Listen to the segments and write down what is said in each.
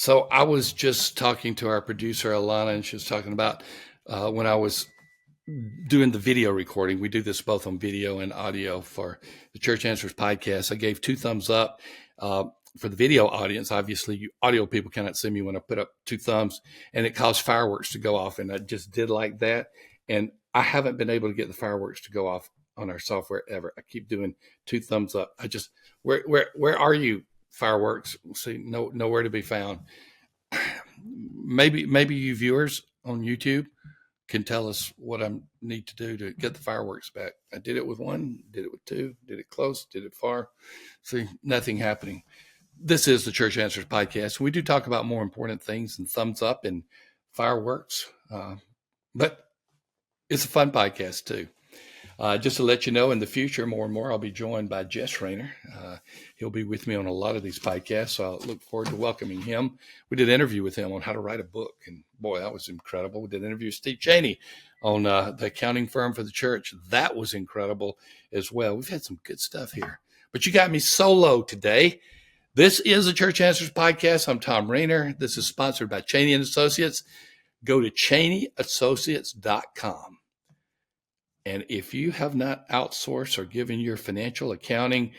So I was just talking to our producer Alana, and she was talking about when I was doing the video recording. We do this both on video and audio for the Church Answers podcast. I gave two thumbs up for the video audience. Obviously, you audio people cannot see me when I put up two thumbs, and it caused fireworks to go off, and I just did like that. And I haven't been able to get the fireworks to go off on our software ever. I keep doing two thumbs up. I just where are you? Fireworks? See, nowhere to be found. Maybe you viewers on YouTube can tell us what I need to do to get the fireworks back. I did it with one, did it with two, did it close, did it far. See, nothing happening. This is the Church Answers podcast. We do talk about more important things than thumbs up and fireworks, but it's a fun podcast too. Just to let you know, in the future, more and more, I'll be joined by Jess Rayner. He'll be with me on a lot of these podcasts, so I look forward to welcoming him. We did an interview with him on how to write a book, and boy, that was incredible. We did an interview with Steve Cheney on the accounting firm for the church. That was incredible as well. We've had some good stuff here, but you got me solo today. This is the Church Answers podcast. I'm Thom Rayner. This is sponsored by Cheney & Associates. Go to CheneyAssociates.com. And if you have not outsourced or given your financial, accounting,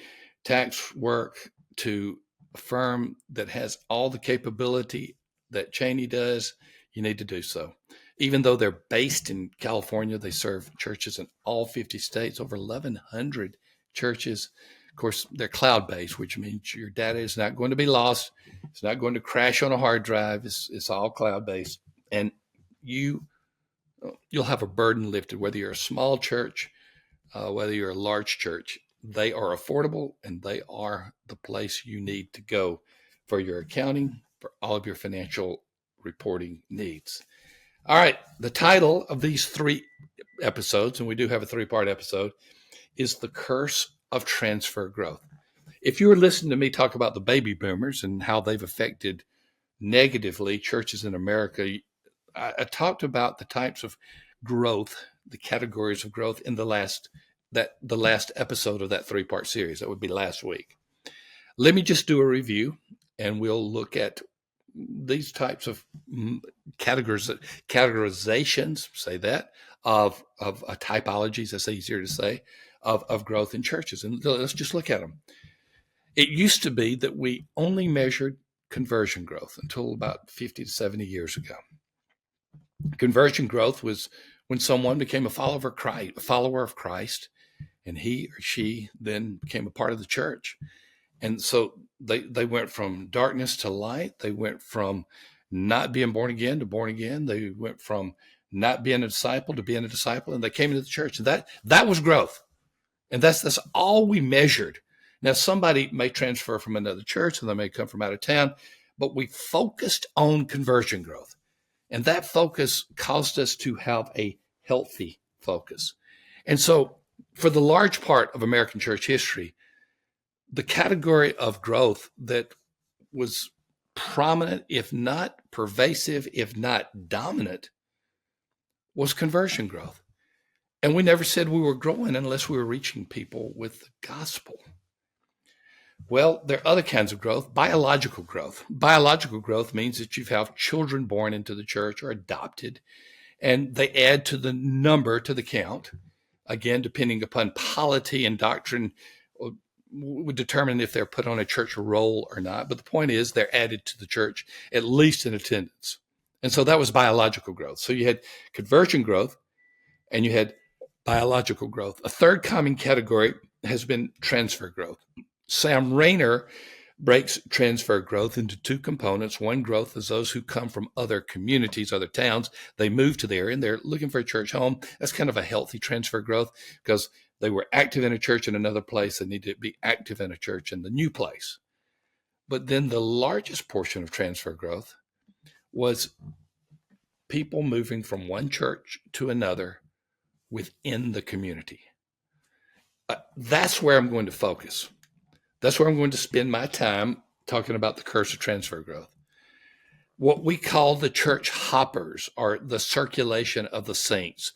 tax work to a firm that has all the capability that Cheney does, you need to do so. Even though they're based in California, they serve churches in all 50 states, over 1,100 churches. Of course, they're cloud-based, which means your data is not going to be lost. It's not going to crash on a hard drive. It's all cloud-based. And you'll have a burden lifted, whether you're a small church, whether you're a large church. They are affordable, and they are the place you need to go for your accounting, for all of your financial reporting needs. All right, the title of these three episodes, and we do have a three-part episode, is The Curse of Transfer Growth. If you were listening to me talk about the baby boomers and how they've affected negatively churches in America, I talked about the types of growth, the categories of growth in the last episode of that three-part series. That would be last week. Let me just do a review, and we'll look at these types of categorizations, say that, of typologies, that's easier to say, of growth in churches. And let's just look at them. It used to be that we only measured conversion growth until about 50 to 70 years ago. Conversion growth was when someone became a follower of Christ, and he or she then became a part of the church. And so they went from darkness to light. They went from not being born again to born again. They went from not being a disciple to being a disciple, and they came into the church. And that was growth. And that's all we measured. Now, somebody may transfer from another church, and they may come from out of town, but we focused on conversion growth. And that focus caused us to have a healthy focus. And so for the large part of American church history, the category of growth that was prominent, if not pervasive, if not dominant, was conversion growth. And we never said we were growing unless we were reaching people with the gospel. Well, there are other kinds of growth. Biological growth. Biological growth means that you have children born into the church or adopted, and they add to the number, to the count. Again, depending upon polity and doctrine, would determine if they're put on a church roll or not. But the point is, they're added to the church, at least in attendance. And so that was biological growth. So you had conversion growth, and you had biological growth. A third common category has been transfer growth. Sam Rayner breaks transfer growth into two components. One growth is those who come from other communities, other towns. They move to the area and they're looking for a church home. That's kind of a healthy transfer growth because they were active in a church in another place. They need to be active in a church in the new place. But then the largest portion of transfer growth was people moving from one church to another within the community. That's where I'm going to focus. That's where I'm going to spend my time talking about the curse of transfer growth. What we call the church hoppers, or the circulation of the saints,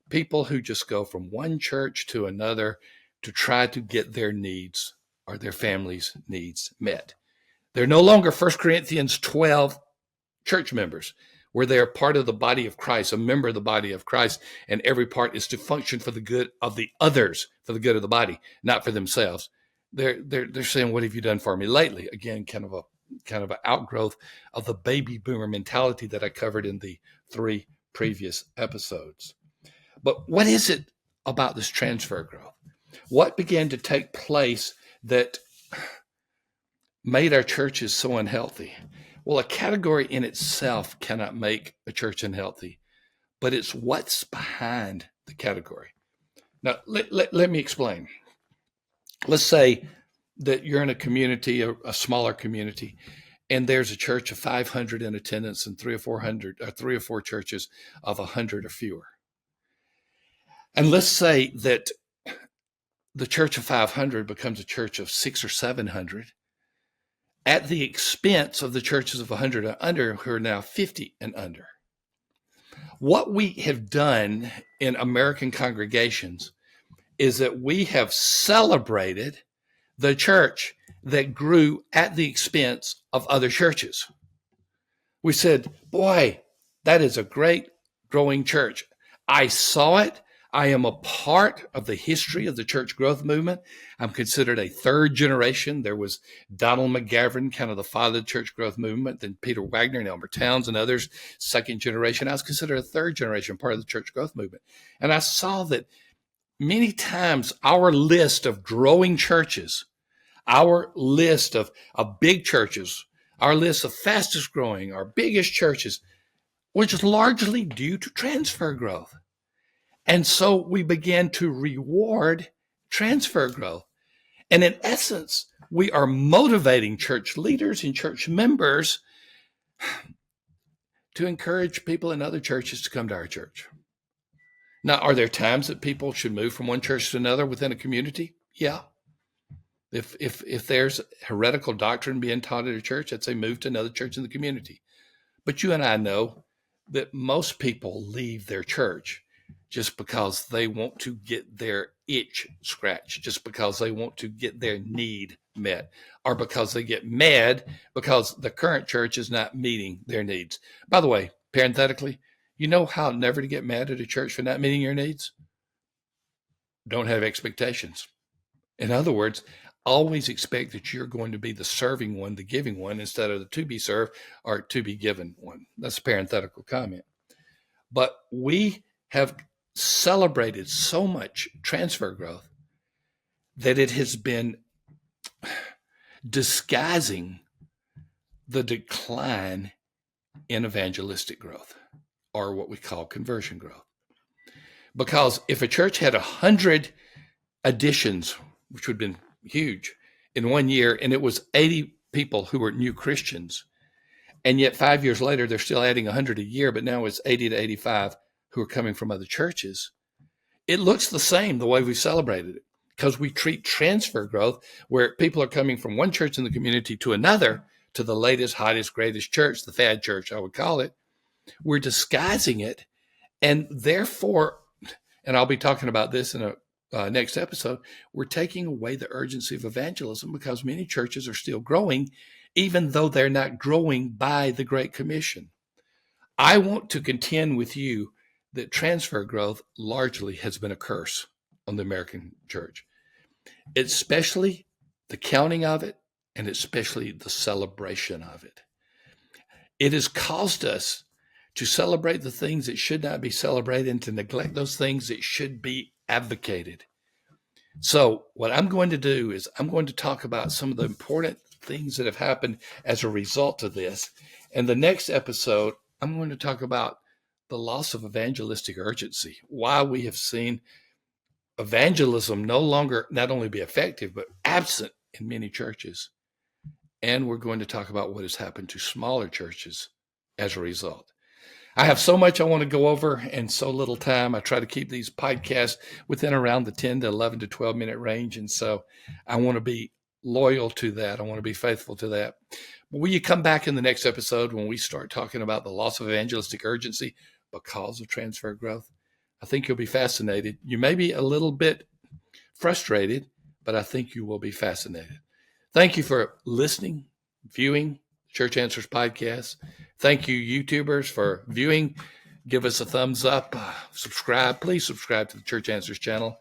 people who just go from one church to another to try to get their needs or their family's needs met. They're no longer 1 Corinthians 12 church members, where they are part of the body of Christ, a member of the body of Christ, and every part is to function for the good of the others, for the good of the body, not for themselves. They're saying, "What have you done for me lately?" Again, kind of an outgrowth of the baby boomer mentality that I covered in the 3 previous episodes. But what is it about this transfer growth? What began to take place that made our churches so unhealthy? Well, a category in itself cannot make a church unhealthy, but it's what's behind the category. Now, let me explain. Let's say that you're in a community, a smaller community, and there's a church of 500 in attendance and 3 or 4 churches of 100 or fewer. And let's say that the church of 500 becomes a church of 600 or 700 at the expense of the churches of 100 and under, who are now 50 and under. What we have done in American congregations is that we have celebrated the church that grew at the expense of other churches. We said, boy, that is a great growing church. I saw it. I am a part of the history of the church growth movement. I'm considered a third generation. There was Donald McGavran, kind of the father of the church growth movement, then Peter Wagner and Elmer Towns and others, second generation. I was considered a third generation part of the church growth movement. And I saw that many times our list of growing churches, our list of big churches, our list of fastest growing, our biggest churches, was largely due to transfer growth. And so we began to reward transfer growth. And in essence, we are motivating church leaders and church members to encourage people in other churches to come to our church. Now, are there times that people should move from one church to another within a community? Yeah. If there's heretical doctrine being taught at a church, I'd say move to another church in the community. But you and I know that most people leave their church just because they want to get their itch scratched, just because they want to get their need met, or because they get mad because the current church is not meeting their needs. By the way, parenthetically, you know how never to get mad at a church for not meeting your needs? Don't have expectations. In other words, always expect that you're going to be the serving one, the giving one, instead of the to be served or to be given one. That's a parenthetical comment. But we have celebrated so much transfer growth that it has been disguising the decline in evangelistic growth, or what we call conversion growth. Because if a church had 100 additions, which would have been huge, in 1 year, and it was 80 people who were new Christians, and yet 5 years later, they're still adding 100 a year, but now it's 80 to 85 who are coming from other churches, it looks the same the way we celebrated it, because we treat transfer growth where people are coming from one church in the community to another, to the latest, hottest, greatest church, the fad church, I would call it. We're disguising it, and therefore, and I'll be talking about this in a next episode, we're taking away the urgency of evangelism because many churches are still growing, even though they're not growing by the Great Commission. I want to contend with you that transfer growth largely has been a curse on the American church, especially the counting of it and especially the celebration of it. It has caused us to celebrate the things that should not be celebrated and to neglect those things that should be advocated. So what I'm going to do is I'm going to talk about some of the important things that have happened as a result of this. And the next episode, I'm going to talk about the loss of evangelistic urgency, why we have seen evangelism no longer not only be effective, but absent in many churches. And we're going to talk about what has happened to smaller churches as a result. I have so much I want to go over and so little time. I try to keep these podcasts within around the 10 to 11 to 12 minute range. And so I want to be loyal to that. I want to be faithful to that. But will you come back in the next episode when we start talking about the loss of evangelistic urgency because of transfer growth? I think you'll be fascinated. You may be a little bit frustrated, but I think you will be fascinated. Thank you for listening. viewing Church Answers podcast. Thank you, YouTubers, for viewing. Give us a thumbs up. Subscribe. Please subscribe to the Church Answers channel.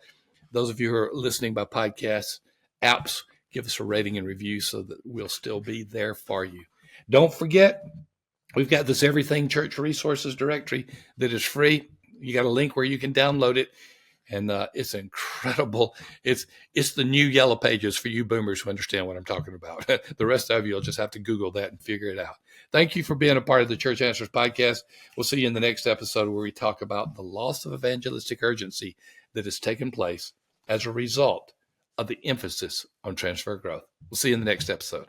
Those of you who are listening by podcast apps, give us a rating and review so that we'll still be there for you. Don't forget, we've got this Everything Church Resources directory that is free. You got a link where you can download it. And it's incredible. It's the new yellow pages for you boomers who understand what I'm talking about. The rest of you will just have to Google that and figure it out. Thank you for being a part of the Church Answers podcast. We'll see you in the next episode where we talk about the loss of evangelistic urgency that has taken place as a result of the emphasis on transfer growth. We'll see you in the next episode.